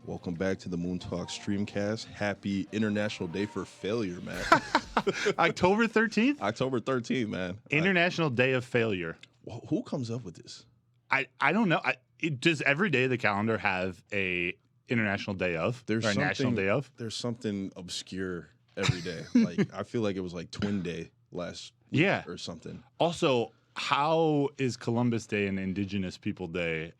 Welcome back to the Moontalk streamcast. Happy International Day for Failure, man. October 13th? October 13th, man. International Day of Failure. Who comes up with this? I don't know. Does every day of the calendar have a International Day of? Or a National Day of? There's something obscure every day. Like I feel like it was like Twin Day last week or something. Also, how is Columbus Day and Indigenous People Day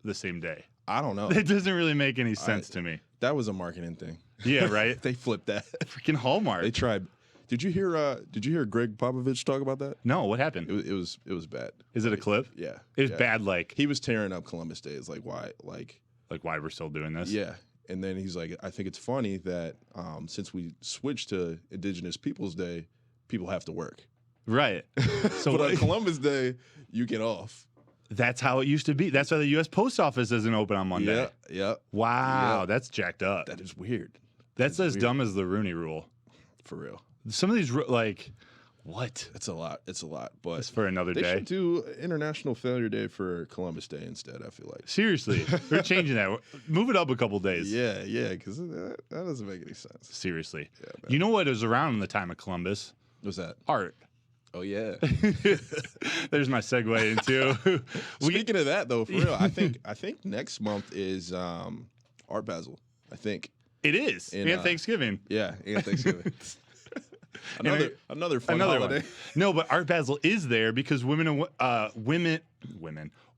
the same day? I don't know. It doesn't really make any sense to me. That was a marketing thing. Yeah, right? They flipped that. Freaking Hallmark. They tried. Did you hear Greg Popovich talk about that? No, what happened? It was bad. Is it a clip? Yeah. It was bad, like he was tearing up Columbus Day. It's like why why we're still doing this? Yeah. And then he's like, I think it's funny that since we switched to Indigenous Peoples Day, people have to work. Right. So but on Columbus Day, you get off. That's how it used to be. That's why the U.S. Post Office isn't open on Monday. Yeah. Wow, that's jacked up. That is weird. That's as dumb as the Rooney Rule. For real. Some of these, like, what? It's a lot. But it's for another day. They should do International Failure Day for Columbus Day instead, I feel like. Seriously. We're changing that. Move it up a couple days. Yeah, because that doesn't make any sense. Seriously. Yeah, you know what was around in the time of Columbus? What's that? Art. Oh, yeah. There's my segue into. Speaking of that, though, for real, I think next month is Art Basel. I think it is, and Thanksgiving. Yeah, and Thanksgiving. another fun holiday. One. No, but Art Basel is there because women,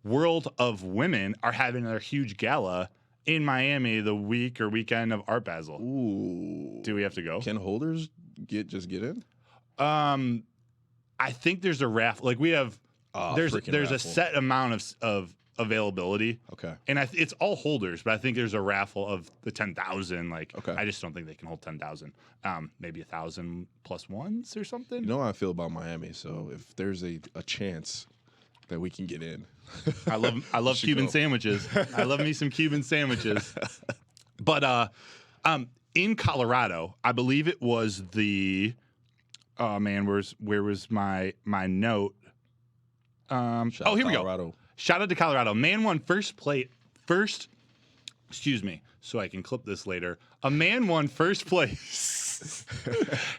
World of Women are having their huge gala in Miami the week or weekend of Art Basel. Ooh, do we have to go? Can holders get in? I think there's a raffle. Like we have, there's a set amount of availability. Okay. And it's all holders, but I think there's a raffle of the 10,000. Like, okay. I just don't think they can hold 10,000. Maybe 1,000 plus ones or something. You know how I feel about Miami. So if there's a chance that we can get in, I love Cuban sandwiches. I love me some Cuban sandwiches. But in Colorado, I believe it was the. Oh man, where was my note? Here we go. Shout out to Colorado. Man won excuse me, so I can clip this later. A man won first place.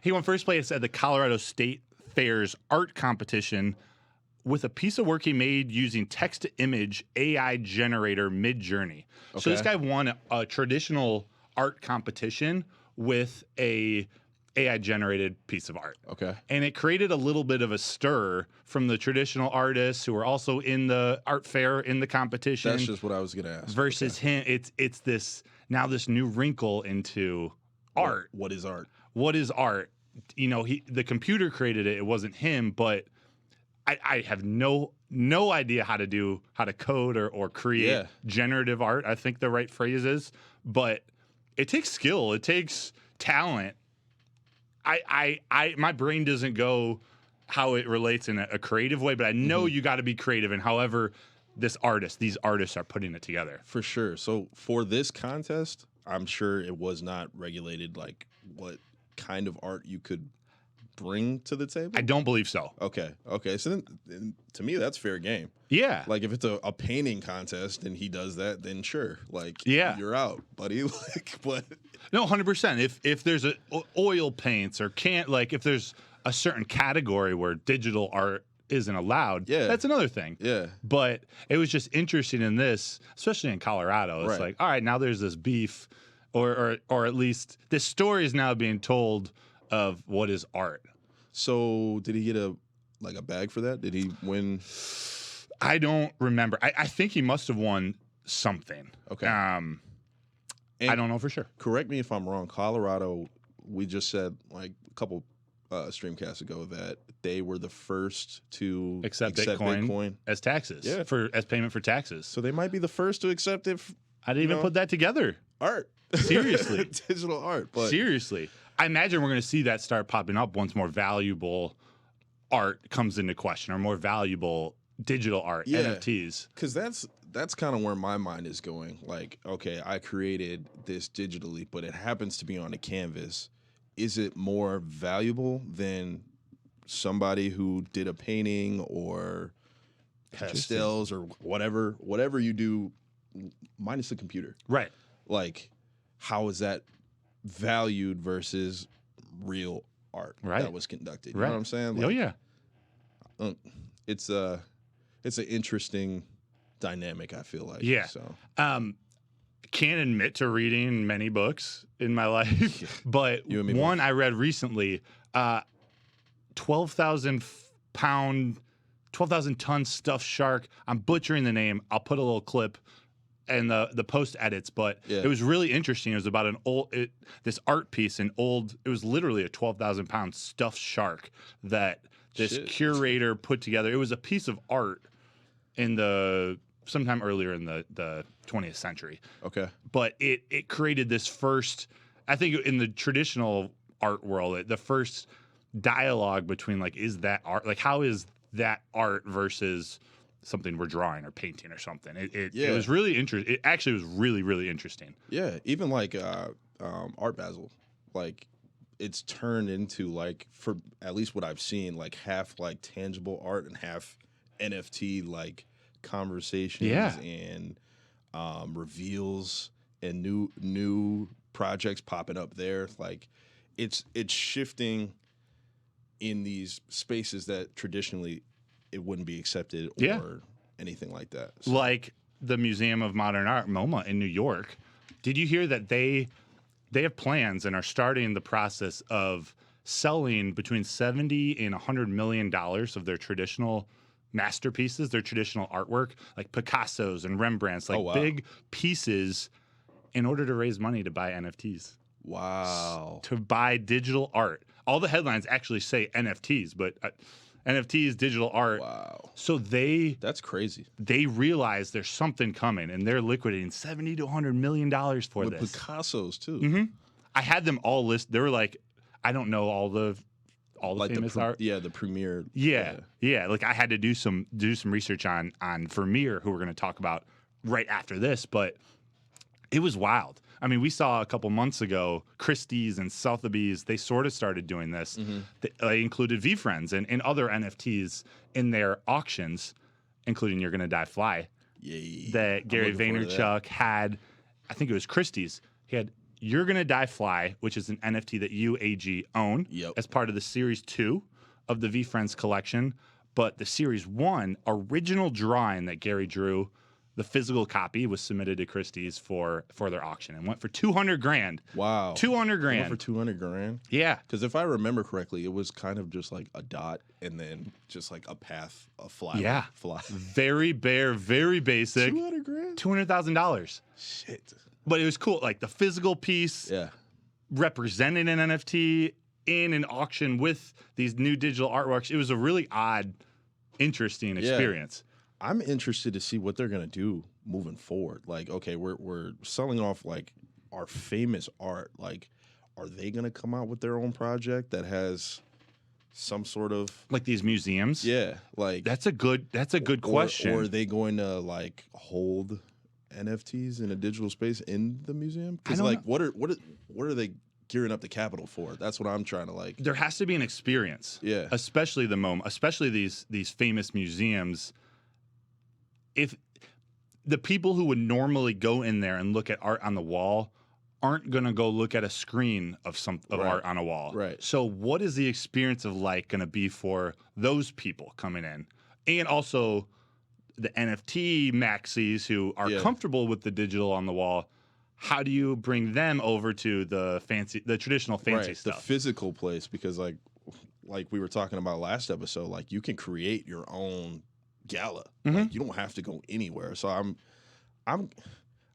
He won first place at the Colorado State Fair's art competition with a piece of work he made using text-to-image AI generator Mid-Journey. Okay. So this guy won a traditional art competition with a AI-generated piece of art. Okay. And it created a little bit of a stir from the traditional artists who were also in the art fair in the competition. That's just what I was going to ask. Versus him, it's this new wrinkle into art. What is art? What is art? You know, the computer created it. It wasn't him, but I have no idea how to code or create generative art. I think the right phrase is, but it takes skill. It takes talent. My brain doesn't go how it relates in a creative way, but I know you got to be creative in however these artists are putting it together. For sure. So for this contest, I'm sure it was not regulated like what kind of art you could bring to the table. I don't believe so. Okay. So then to me, that's fair game. Yeah. Like if it's a painting contest and he does that, then sure. Like you're out, buddy. But no, 100%. If there's oil paints or if there's a certain category where digital art isn't allowed, that's another thing. Yeah. But it was just interesting in this, especially in Colorado. It's like, all right, now there's this beef, or at least this story is now being told of what is art. So did he get a bag for that? Did he win? I don't remember. I think he must have won something. Okay. I don't know for sure. Correct me if I'm wrong. Colorado, we just said like a couple streamcasts ago that they were the first to accept Bitcoin as taxes. Yeah. As payment for taxes. So they might be the first to accept it. I didn't even put that together. Art. Seriously. Digital art. But seriously. I imagine we're going to see that start popping up once more valuable art comes into question, or more valuable digital art, NFTs. Because that's kind of where my mind is going. Like, okay, I created this digitally, but it happens to be on a canvas. Is it more valuable than somebody who did a painting or pastels or whatever you do minus the computer? Right. Like, how is that valued versus real art that was conducted? You know what I'm saying? Oh yeah. It's an interesting dynamic, I feel like. Yeah. So Can't admit to reading many books in my life, but one I read recently, 12,000 ton stuffed shark. I'm butchering the name. I'll put a little clip and the post edits, but it was really interesting. It was about this art piece, it was literally a 12,000 pound stuffed shark that this curator put together. It was a piece of art sometime earlier in the 20th century. Okay. But it created this first, I think in the traditional art world, the first dialogue between like, is that art? Like, how is that art versus something we're drawing or painting or something? It was really interesting. It actually was really, really interesting. Yeah. Even like Art Basel, like it's turned into like, for at least what I've seen, like half like tangible art and half NFT like conversations and reveals and new projects popping up there. Like it's shifting in these spaces that traditionally it wouldn't be accepted or anything like that. So. Like the Museum of Modern Art, MoMA in New York. Did you hear that they have plans and are starting the process of selling between $70 and $100 million of their traditional masterpieces, their traditional artwork, like Picasso's and Rembrandt's, like big pieces, in order to raise money to buy NFTs. Wow. To buy digital art. All the headlines actually say NFTs, but NFTs, digital art. Wow. So that's crazy. They realize there's something coming, and they're liquidating $70 to $100 million for this. With Picasso's too. Mm-hmm. I had them all listed. They were like, I don't know all the like famous art. Yeah, the premiere. Yeah. Like I had to do some research on Vermeer, who we're going to talk about right after this, but it was wild. I mean, we saw a couple months ago, Christie's and Sotheby's, they sort of started doing this. Mm-hmm. They included VeeFriends and other NFTs in their auctions, including You're Gonna Die Fly. Yay. That Gary Vaynerchuk had, I think it was Christie's. He had You're Gonna Die Fly, which is an NFT that you, AG, own as part of the Series 2 of the VeeFriends collection. But the Series 1 original drawing that Gary drew, the physical copy was submitted to Christie's for their auction and went for $200,000. Wow. $200,000. Went for $200,000? Yeah. Because if I remember correctly, it was kind of just like a dot and then just like a path, a fly. Yeah. Fly. Very bare, very basic. $200,000? $200,000. Shit. But it was cool. Like the physical piece representing an NFT in an auction with these new digital artworks. It was a really odd, interesting experience. I'm interested to see what they're gonna do moving forward. Like, okay, we're selling off like our famous art. Like, are they gonna come out with their own project that has some sort of like these museums? Yeah, like that's a good question. Or are they going to like hold NFTs in a digital space in the museum? Because like, what are they gearing up the capital for? That's what I'm trying to like. There has to be an experience. Yeah, especially the MoMA, especially these famous museums. If the people who would normally go in there and look at art on the wall aren't going to go look at a screen of art on a wall. Right. So what is the experience of like going to be for those people coming in? And also the NFT maxis who are comfortable with the digital on the wall. How do you bring them over to the traditional fancy stuff? The physical place, because like we were talking about last episode, like you can create your own gala. Mm-hmm. Like you don't have to go anywhere. So I'm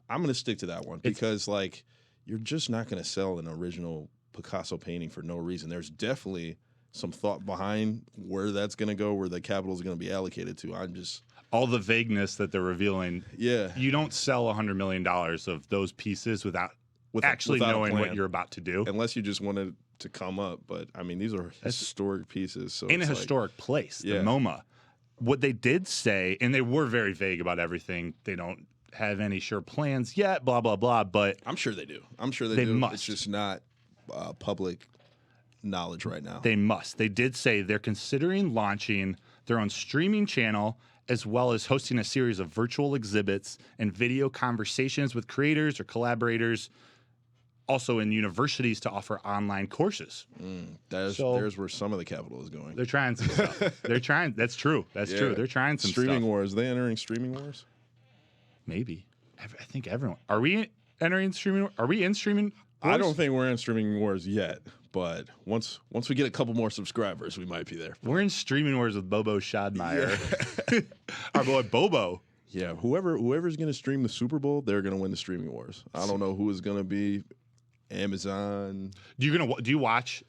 gonna stick to that one because like you're just not gonna sell an original Picasso painting for no reason. There's definitely some thought behind where that's gonna go, where the capital is gonna be allocated to. I'm just all the vagueness that they're revealing. Yeah, you don't sell $100 million of those pieces without knowing what you're about to do, unless you just wanted to come up. But I mean, these are historic pieces, so in a historic place, the MoMA. What they did say, and they were very vague about everything. They don't have any sure plans yet, blah, blah, blah. But I'm sure they do. I'm sure they do. Must. It's just not public knowledge right now. They must. They did say they're considering launching their own streaming channel as well as hosting a series of virtual exhibits and video conversations with creators or collaborators also in universities to offer online courses. There's where some of the capital is going. They're trying some stuff. They're trying. That's true. That's true. They're trying some streaming stuff. wars. Are they entering streaming wars? Maybe. I think everyone. Are we entering streaming? Are we in streaming wars? I don't think we're in streaming wars yet, but once we get a couple more subscribers, we might be there. We're in streaming wars with Bobo Schadmeyer. Our boy Bobo. Yeah, whoever's going to stream the Super Bowl, they're going to win the streaming wars. I don't know who is going to be. Amazon. Do you watch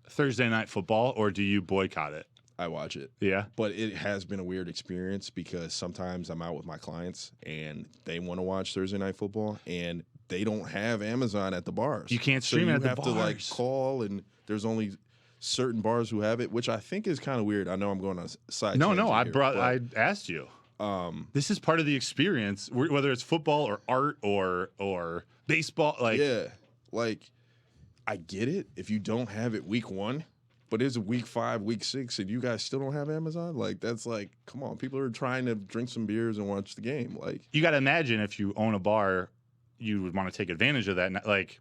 Thursday Night Football or do you boycott it? I watch it. Yeah. But it has been a weird experience because sometimes I'm out with my clients and they want to watch Thursday Night Football and they don't have Amazon at the bars. You can't stream it at the bars. You have to call, and there's only certain bars who have it, which I think is kind of weird. I know I'm going on a side. No, I asked you. This is part of the experience, whether it's football or art or baseball. I get it if you don't have it week 1, but it's week 5, week 6, and you guys still don't have Amazon. That's come on, people are trying to drink some beers and watch the game. You got to imagine if you own a bar, you would want to take advantage of that.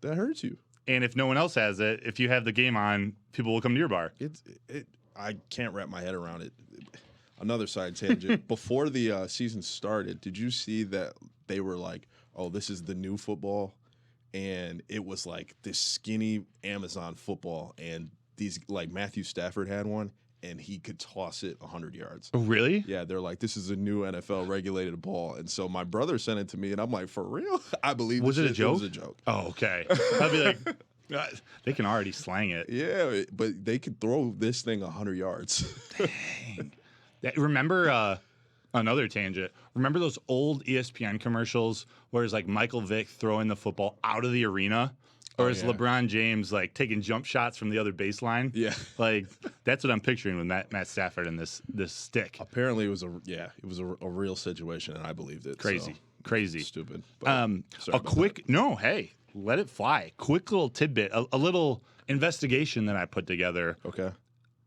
That hurts you. And if no one else has it, if you have the game on, people will come to your bar. I can't wrap my head around it. Another side tangent. Before the season started, did you see that they were like, "Oh, this is the new football," and it was like this skinny Amazon football, and these Matthew Stafford had one, and he could toss it 100 yards. Oh, really? Yeah, they're like, "This is a new NFL regulated ball," and so my brother sent it to me, and I'm like, "For real?" I believe. Was it a joke? It was a joke. Oh, okay. I'd be like, they can already slang it. Yeah, but they could throw this thing 100 yards. Dang. Remember another tangent? Remember those old ESPN commercials where it's Michael Vick throwing the football out of the arena? Or is LeBron James taking jump shots from the other baseline? Yeah. That's what I'm picturing with Matt Stafford and this stick. Apparently it was a real situation, and I believed it. Crazy. Stupid. Hey, let it fly. Quick little tidbit, a little investigation that I put together. Okay.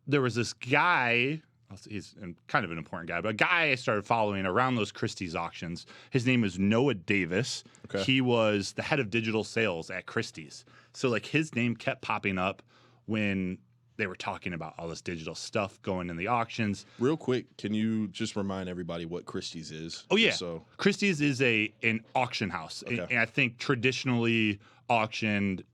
There was this guy. He's kind of an important guy, but a guy I started following around those Christie's auctions. His name is Noah Davis. Okay. He was the head of digital sales at Christie's. So his name kept popping up when they were talking about all this digital stuff going in the auctions. Real quick, can you just remind everybody what Christie's is? Oh, yeah. Christie's is an auction house. Okay. And I think traditionally auctioned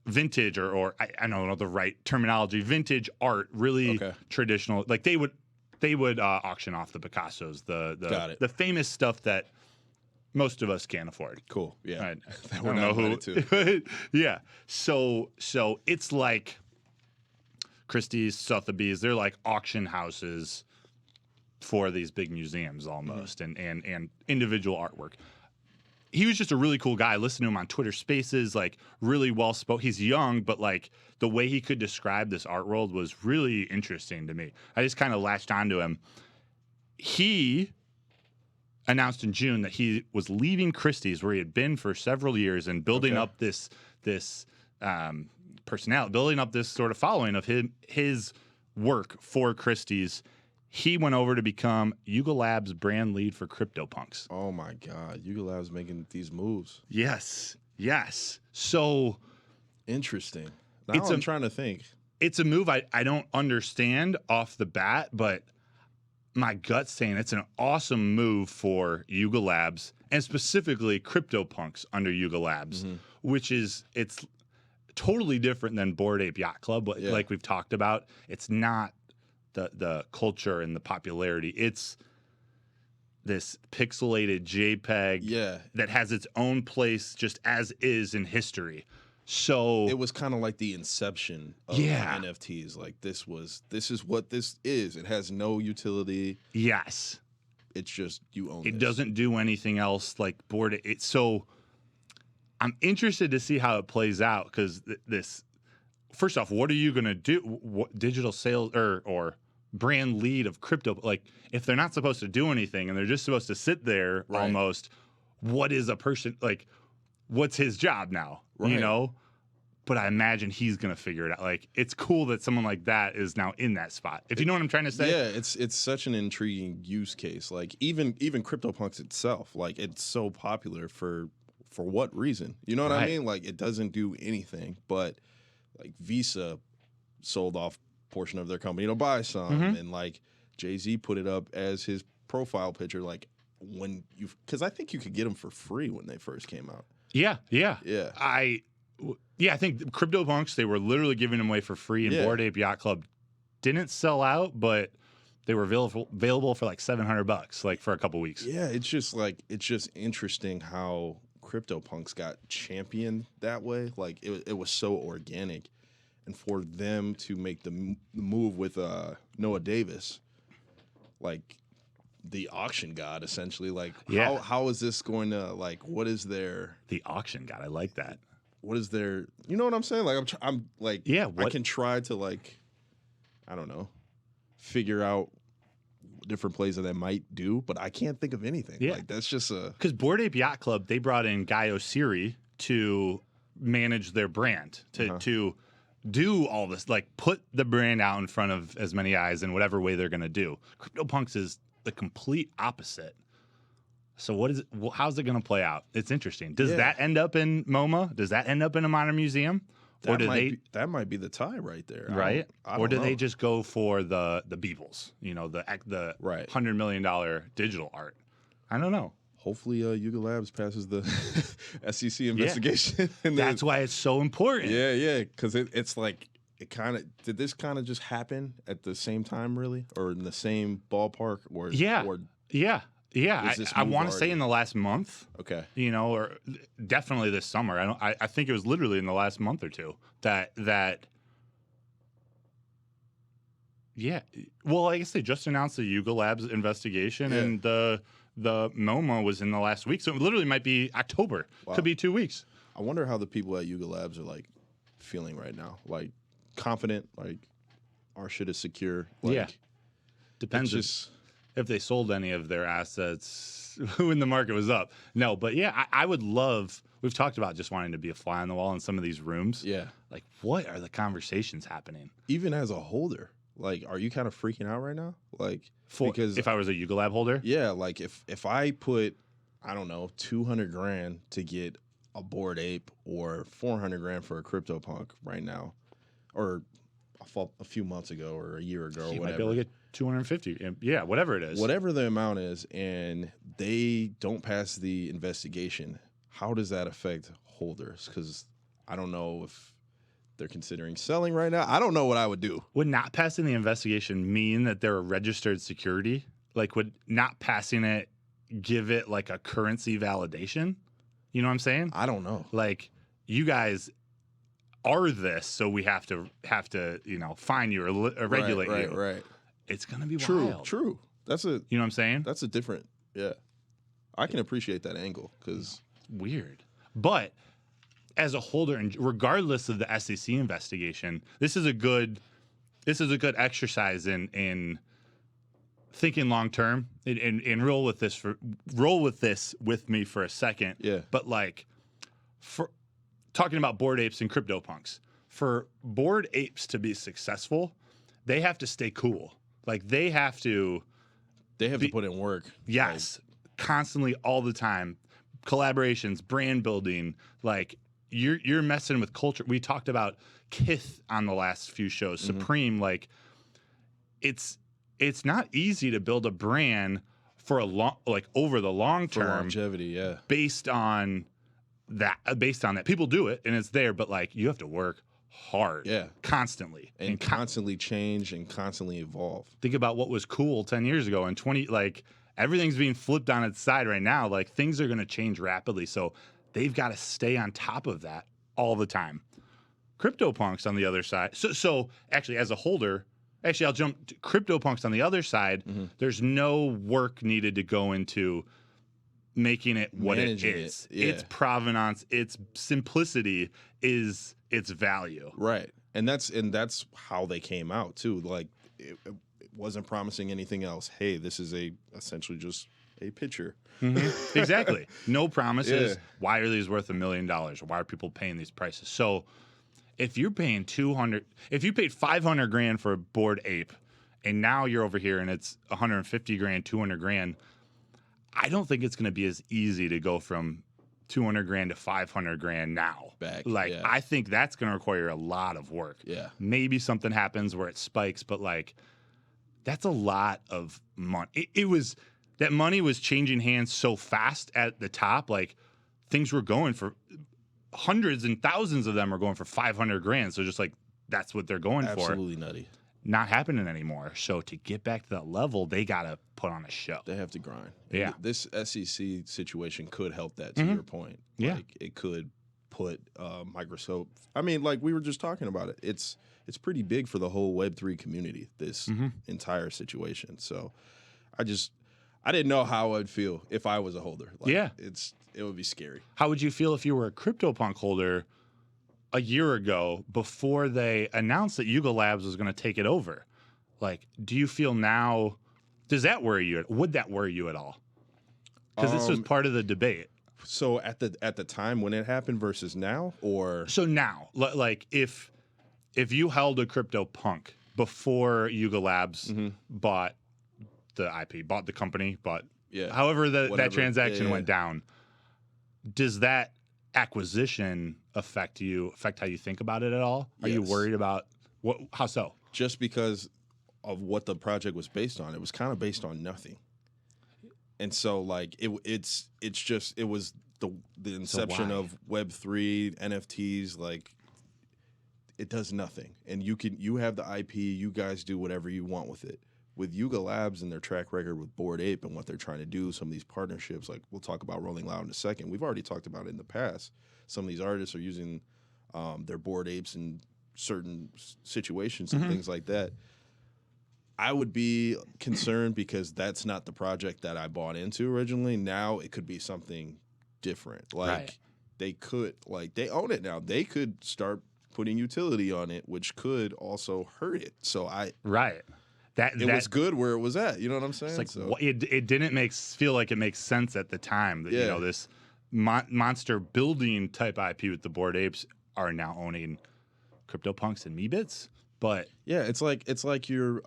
vintage or I don't know the right terminology, vintage art, really traditional. They would auction off the Picassos, the famous stuff that most of us can't afford. Cool. Yeah. Right. I don't know who. Yeah. So it's like Christie's, Sotheby's, they're like auction houses for these big museums almost, and individual artwork. He was just a really cool guy. Listen to him on Twitter Spaces, really well spoken. He's young, but the way he could describe this art world was really interesting to me. I just kind of latched onto him. He announced in June that he was leaving Christie's, where he had been for several years, and building up this personality, building up this sort of following of his work for Christie's. He went over to become Yuga Labs brand lead for CryptoPunks. Oh my God, Yuga Labs making these moves. Yes. So interesting. Now I'm trying to think. It's a move I don't understand off the bat, but my gut's saying it's an awesome move for Yuga Labs, and specifically CryptoPunks under Yuga Labs, which it's totally different than Bored Ape Yacht Club. But like we've talked about, it's not the culture and the popularity. It's this pixelated JPEG that has its own place just as is in history. So it was kind of like the inception of NFTs. This is what this is. It has no utility. Yes. It's just you own it. It doesn't do anything else like Bored Ape. So I'm interested to see how it plays out, because first off, what are you going to do? What digital sales or brand lead of crypto? If they're not supposed to do anything and they're just supposed to sit there almost, what is a person what's his job now? Right. But I imagine he's going to figure it out. It's cool that someone like that is now in that spot. If you know what I'm trying to say. Yeah, it's such an intriguing use case. Even CryptoPunks itself, it's so popular for for what reason? You know what I Right. mean? Like, it doesn't do anything. But like Visa sold off a portion of their company to buy some, and like Jay-Z put it up as his profile picture. Like because I think you could get them for free when they first came out. Yeah. Yeah. I think CryptoPunks, they were literally giving them away for free, and Bored Ape Yacht Club didn't sell out, but they were available for like $700, like for a couple weeks. Yeah, it's just interesting how CryptoPunks got championed that way. Like it was so organic, and for them to make the move with Noah Davis, like the auction god, essentially. Like how is this going to, like, what is their the auction god? I like that. What is their, you know what I'm saying? Like I'm like, I can try to, like, I don't know, figure out different plays that they might do, but I can't think of anything. Yeah. Like, that's just because Bored Ape Yacht Club, they brought in Guy Osiri to manage their brand, to do all this, like put the brand out in front of as many eyes in whatever way they're going to do. CryptoPunks is the complete opposite. So what is it? How's it going to play out? It's interesting. Does that end up in MoMA? Does that end up in a modern museum? Or that might be the tie right there, right? I Or don't do know. they just go for the Beebles? You know, the $100 million digital art. I don't know. Hopefully, Yuga Labs passes the SEC investigation. And that's why it's so important. Yeah, because it's like, did this kind of just happen at the same time, really, or in the same ballpark, or Yeah. I want to say in the last month. Okay. You know, or definitely this summer. I think it was literally in the last month or two that. Yeah. Well, I guess they just announced the Yuga Labs investigation, and the MoMA was in the last week, so it literally might be October. Wow. Could be 2 weeks. I wonder how the people at Yuga Labs are, like, feeling right now. Like, confident, like our shit is secure. Like, depends if they sold any of their assets when the market was up. No, but I would love, we've talked about just wanting to be a fly on the wall in some of these rooms. Yeah. Like, what are the conversations happening? Even as a holder, like, are you kind of freaking out right now? Like, because if I was a Yuga Lab holder? Yeah, like if I put, I don't know, $200,000 to get a Bored Ape, or $400,000 for a CryptoPunk right now, or a few months ago or a year ago, or whatever. Might be able to get 250. Yeah, whatever it is. Whatever the amount is, and they don't pass the investigation, how does that affect holders? Because I don't know if they're considering selling right now. I don't know what I would do. Would not passing the investigation mean that they're a registered security? Like, would not passing it give it like a currency validation? You know what I'm saying? I don't know. Like, you guys are this, so we have to fine you or regulate you. Right. It's gonna be True. wild. That's a, you know what I'm saying? That's a different, I can appreciate that angle, because weird. But as a holder, and regardless of the SEC investigation, this is a good exercise in thinking long term, and roll with this with me for a second. Yeah. But like, for talking about Bored Apes and CryptoPunks, for Bored Apes to be successful, they have to stay cool. Like, they have to put in work. Yes, constantly, all the time. Collaborations, brand building. Like, you're messing with culture. We talked about Kith on the last few shows. Mm-hmm. Supreme. Like, it's not easy to build a brand for over the long term. For longevity, yeah. Based on that, people do it and it's there, but like, you have to work hard, constantly, and constantly change and constantly evolve. Think about what was cool 10 years ago, and everything's being flipped on its side right now. Like, things are going to change rapidly, so they've got to stay on top of that all the time. CryptoPunks on the other side. So actually, as a holder, I'll jump to CryptoPunks on the other side. Mm-hmm. There's no work needed to go into making it what Managing it is. Yeah. Its provenance, its simplicity is its value. Right. And that's how they came out too. Like, it wasn't promising anything else. Hey, this is essentially just a picture. Mm-hmm. Exactly. No promises. Yeah. Why are these worth $1 million? Why are people paying these prices? So if you're paying if you paid $500,000 for a Bored Ape, and now you're over here and it's $150,000, $200,000, I don't think it's going to be as easy to go from $200,000 to $500,000 now. Back, Like, yeah. I think that's going to require a lot of work. Yeah. Maybe something happens where it spikes, but like, that's a lot of money. It was that money was changing hands so fast at the top. Like, things were going for hundreds and thousands of them are going for $500,000. So just like, that's what they're going for. Absolutely nutty. Not happening anymore. So to get back to that level, they got to put on a show. They have to grind. Yeah. This SEC situation could help that, to your point. Yeah. Like, it could put Microsoft. I mean, like we were just talking about it. It's pretty big for the whole Web3 community, this entire situation. So I didn't know how I'd feel if I was a holder. Like, Yeah. It would be scary. How would you feel if you were a CryptoPunk holder a year ago before they announced that Yuga Labs was going to take it over? Like, do you feel now, does that worry you? Would that worry you at all? Because this was part of the debate. So at the time when it happened versus now, or So now, like if you held a CryptoPunk before Yuga Labs bought the IP, bought the company, however that transaction went down, does that acquisition affect how you think about it at all? Are you worried about how so? Just because of what the project was based on, it was kind of based on nothing. And so like it was the inception of Web3, NFTs, like it does nothing. And you have the IP, you guys do whatever you want with it. With Yuga Labs and their track record with Bored Ape and what they're trying to do, some of these partnerships, like we'll talk about Rolling Loud in a second. We've already talked about it in the past. Some of these artists are using their Bored Apes in certain situations and things like that. I would be concerned because that's not the project that I bought into originally. Now it could be something different. Like they could, like they own it now. They could start putting utility on it, which could also hurt it. So it was good where it was at. You know what I'm saying? It's like it didn't feel like it makes sense at the time that this monster building type IP with the Bored Apes are now owning CryptoPunks and Meebits. But yeah, it's like you're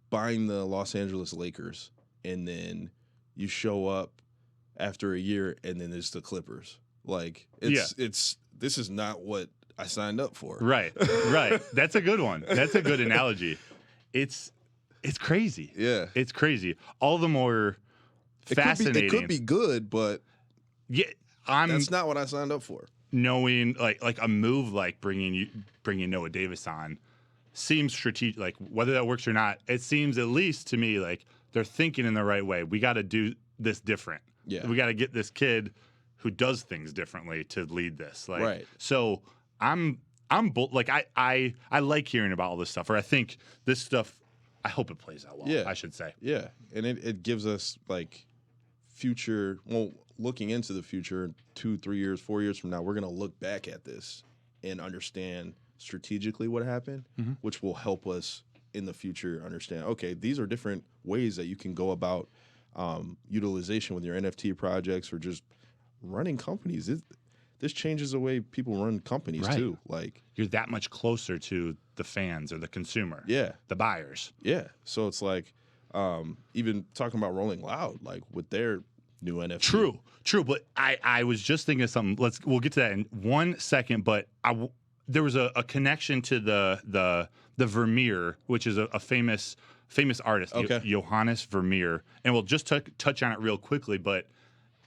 buying the Los Angeles Lakers and then you show up after a year and then there's the Clippers. Like this is not what I signed up for. Right. That's a good one. That's a good analogy. It's crazy. Yeah. It's crazy. All the more fascinating. It could be good, but that's not what I signed up for. Knowing like a move like bringing Noah Davis on seems strategic. Like whether that works or not, it seems at least to me like they're thinking in the right way. We got to do this different. Yeah. We got to get this kid who does things differently to lead this. Like, right. So I like hearing about all this stuff, or I think this stuff. I hope it plays out well. Yeah. I should say. Yeah, and it gives us like future. Well, looking into the future, 2, 3 years, 4 years from now, we're gonna look back at this and understand strategically what happened, which will help us in the future understand. Okay, these are different ways that you can go about utilization with your NFT projects or just running companies. This changes the way people run companies too. Like you're that much closer to the fans or the consumer. Yeah. The buyers. Yeah. So it's like even talking about Rolling Loud, like with their new NFT. True. But I was just thinking of something. We'll get to that in 1 second. But there was a connection to the Vermeer, which is a famous artist, Johannes Vermeer, and we'll just touch on it real quickly. But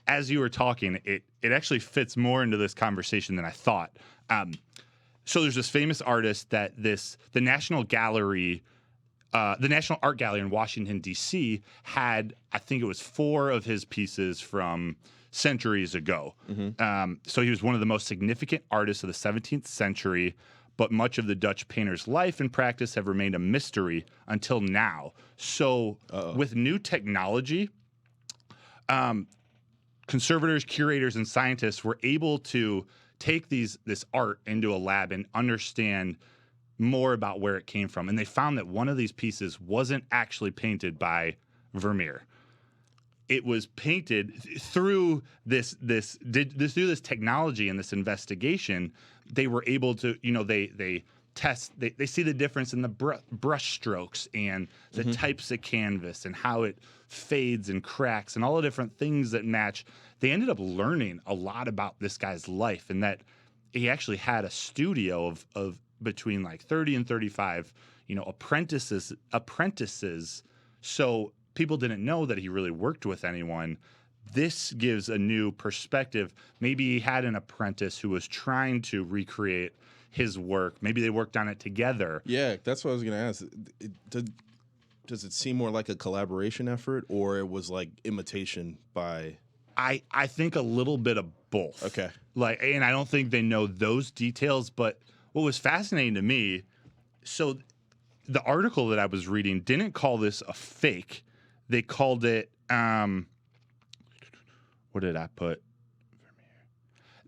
as you were talking, it actually fits more into this conversation than I thought. So there's this famous artist that the National Art Gallery in Washington, D.C. had, I think it was 4 of his pieces from centuries ago. So he was one of the most significant artists of the 17th century, but much of the Dutch painter's life and practice have remained a mystery until now. So with new technology, conservators, curators, and scientists were able to take this art into a lab and understand more about where it came from. And they found that one of these pieces wasn't actually painted by Vermeer. It was painted through this technology and this investigation. They were able to, they test. They see the difference in the brush strokes and the types of canvas and how it fades and cracks and all the different things that match. They ended up learning a lot about this guy's life, and that he actually had a studio of between like 30 and 35, apprentices. So people didn't know that he really worked with anyone. This gives a new perspective. Maybe he had an apprentice who was trying to recreate his work. Maybe they worked on it together. Yeah, that's what I was going to ask. Does it seem more like a collaboration effort, or it was like imitation by... I think a little bit of both. Okay. And I don't think they know those details, but what was fascinating to me, so the article that I was reading didn't call this a fake. They called it, what did I put?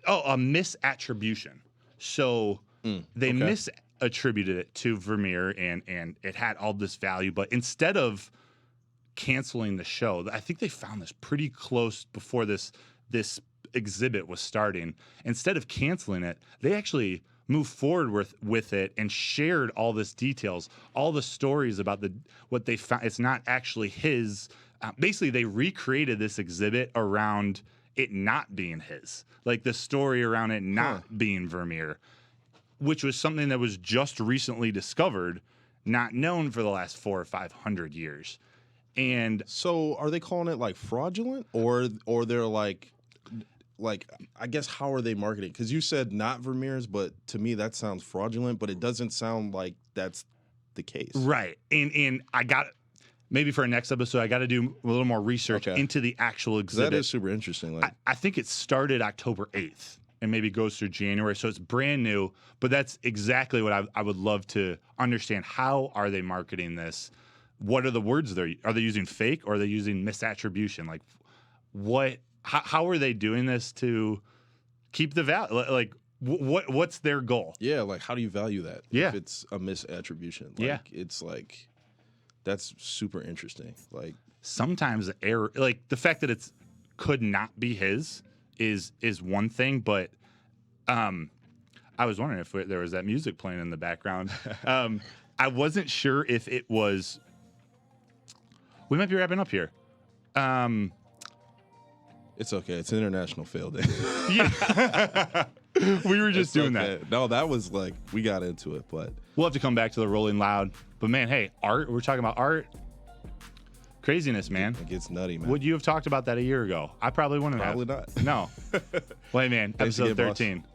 Oh, a misattribution. So they misattributed it to Vermeer, and it had all this value, but instead of canceling the show, I think they found this pretty close before this exhibit was starting. Instead of canceling it, they actually moved forward with it and shared all this details, all the stories about what they found. It's not actually his. Basically, they recreated this exhibit around it not being his, like the story around it not being Vermeer, which was something that was just recently discovered, not known for the last 400 or 500 years. And so, are they calling it like fraudulent, or they're like I guess, how are they marketing? Because you said not Vermeer's, but to me that sounds fraudulent. But it doesn't sound like that's the case, right? And I got, maybe for our next episode, I got to do a little more research into the actual exhibit. That is super interesting. Like, I think it started October 8th and maybe goes through January, so it's brand new. But that's exactly what I would love to understand. How are they marketing this? What are the words are they using fake, or are they using misattribution? Like, what? How are they doing this to keep the value? Like, what's their goal? Yeah, like, how do you value that? Yeah. If it's a misattribution. Like, it's like, that's super interesting. Like, sometimes the error, like the fact that it's could not be his is one thing, but I was wondering if there was that music playing in the background. I wasn't sure if it was. We might be wrapping up here. It's okay. It's International Fail Day. Yeah. We were just doing that. No, that was like, we got into it, but we'll have to come back to the Rolling Loud. But man, hey, art. We're talking about art. Craziness, man. It gets nutty, man. Would you have talked about that a year ago? I probably wouldn't have. Probably not. No. Wait, man. Thanks Episode again, 13. boss.